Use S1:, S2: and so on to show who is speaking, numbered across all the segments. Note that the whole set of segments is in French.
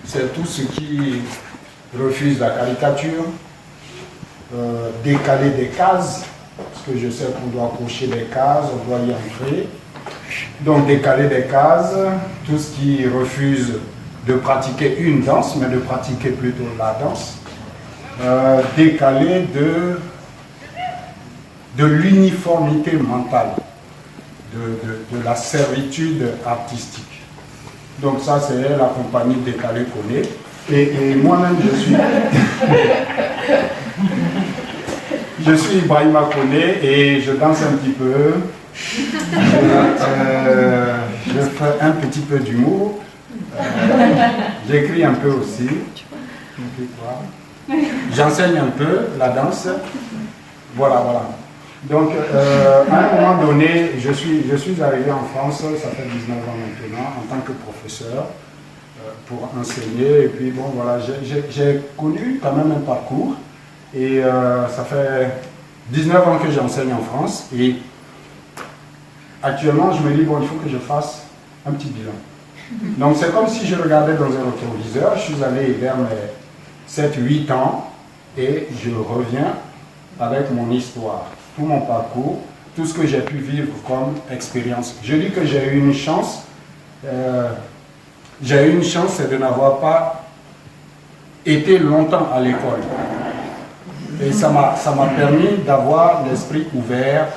S1: c'est tout ce qui refuse la caricature, décaler des cases, parce que je sais qu'on doit cocher des cases, on doit y entrer. Donc décaler des cases, tout ce qui refuse de pratiquer une danse, mais de pratiquer plutôt la danse. Décaler de l'uniformité mentale, de la servitude artistique. Donc ça, c'est la compagnie Décalé Koné. Et moi-même, je suis Ibrahima Koné et je danse un petit peu. Je fais un petit peu d'humour. J'écris un peu aussi. J'enseigne un peu la danse. Voilà. Donc, à un moment donné, je suis arrivé en France, ça fait 19 ans maintenant, en tant que professeur, pour enseigner. Et puis, bon, voilà, j'ai connu quand même un parcours. Et ça fait 19 ans que j'enseigne en France. Et actuellement, je me dis, bon, il faut que je fasse un petit bilan. Donc, c'est comme si je regardais dans un rétroviseur. Je suis allé vers mes 7-8 ans et je reviens avec mon histoire, tout mon parcours, tout ce que j'ai pu vivre comme expérience. Je dis que j'ai eu une chance. C'est de n'avoir pas été longtemps à l'école. Et ça m'a permis d'avoir l'esprit ouvert,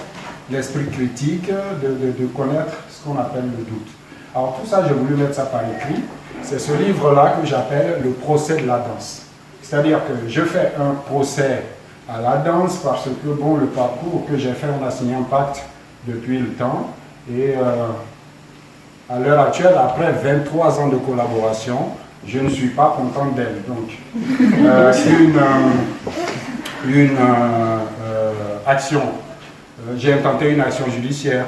S1: l'esprit critique, de connaître ce qu'on appelle le doute. Alors tout ça, j'ai voulu mettre ça par écrit. C'est ce livre-là que j'appelle le procès de la danse. C'est-à-dire que je fais un procès à la danse parce que, bon, le parcours que j'ai fait en Assigné Impact depuis le temps, et à l'heure actuelle, après 23 ans de collaboration, je ne suis pas content d'elle. Donc, une action, j'ai intenté une action judiciaire,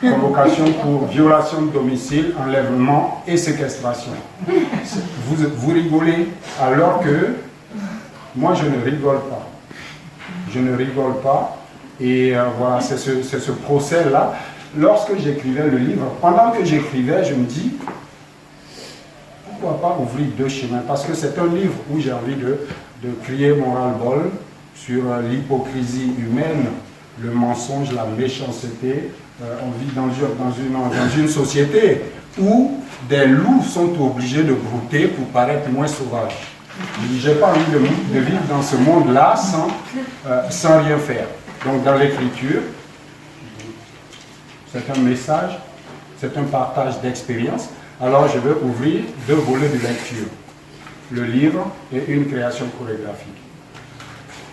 S1: convocation pour violation de domicile, enlèvement et séquestration. Vous rigolez alors que moi je ne rigole pas. Je ne rigole pas. Et voilà, c'est ce procès-là. Lorsque j'écrivais le livre, pendant que j'écrivais, je me dis, pourquoi pas ouvrir deux chemins? Parce que c'est un livre où j'ai envie de crier mon ras-le-bol sur l'hypocrisie humaine, le mensonge, la méchanceté. On vit dans une société où des loups sont obligés de brouter pour paraître moins sauvages. Je n'ai pas envie de vivre dans ce monde-là sans rien faire. Donc dans l'écriture, c'est un message, c'est un partage d'expérience. Alors je veux ouvrir deux volets de lecture, le livre et une création chorégraphique.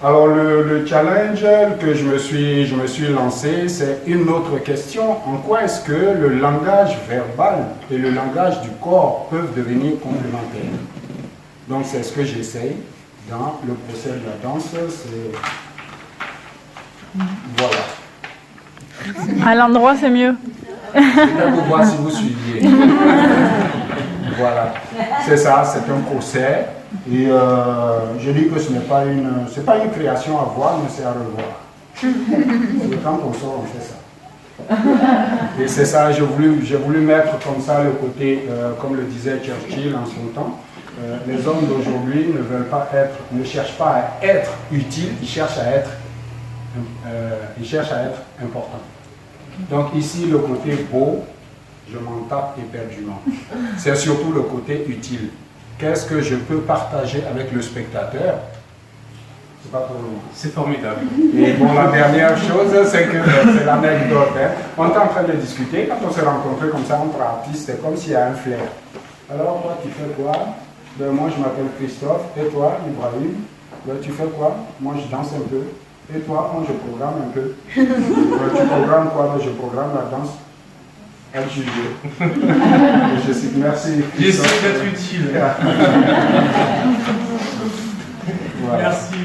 S1: Alors le challenge que je me suis lancé, c'est une autre question. En quoi est-ce que le langage verbal et le langage du corps peuvent devenir complémentaires? Donc c'est ce que j'essaye dans le procès de la danse. Voilà.
S2: À l'endroit, c'est mieux.
S1: Je vais vous voir si vous suiviez. Voilà. C'est ça, c'est un procès. Et je dis que ce n'est pas une création à voir, mais c'est à revoir. C'est quand on sort, on fait ça. Et c'est ça, j'ai voulu mettre comme ça le côté, comme le disait Churchill en son temps, les hommes d'aujourd'hui ne cherchent pas à être utiles, ils cherchent à être importants. Donc ici, le côté beau, je m'en tape éperdument. C'est surtout le côté utile. Qu'est-ce que je peux partager avec le spectateur? C'est pas trop long.
S3: C'est formidable.
S1: Et bon, la dernière chose, c'est que c'est l'anecdote. Hein. On est en train de discuter, quand on s'est rencontrés comme ça entre artistes, c'est comme s'il y a un flair. Alors, toi, tu fais quoi? Ben, moi, je m'appelle Christophe. Et toi, Ibrahim? Ben, tu fais quoi? Moi, je danse un peu. Et toi, moi, je programme un peu. Ben, tu programmes quoi? Ben, je programme la danse. À juger. Je sais, merci.
S3: J'essaie d'être utile.
S1: Voilà.
S3: Merci.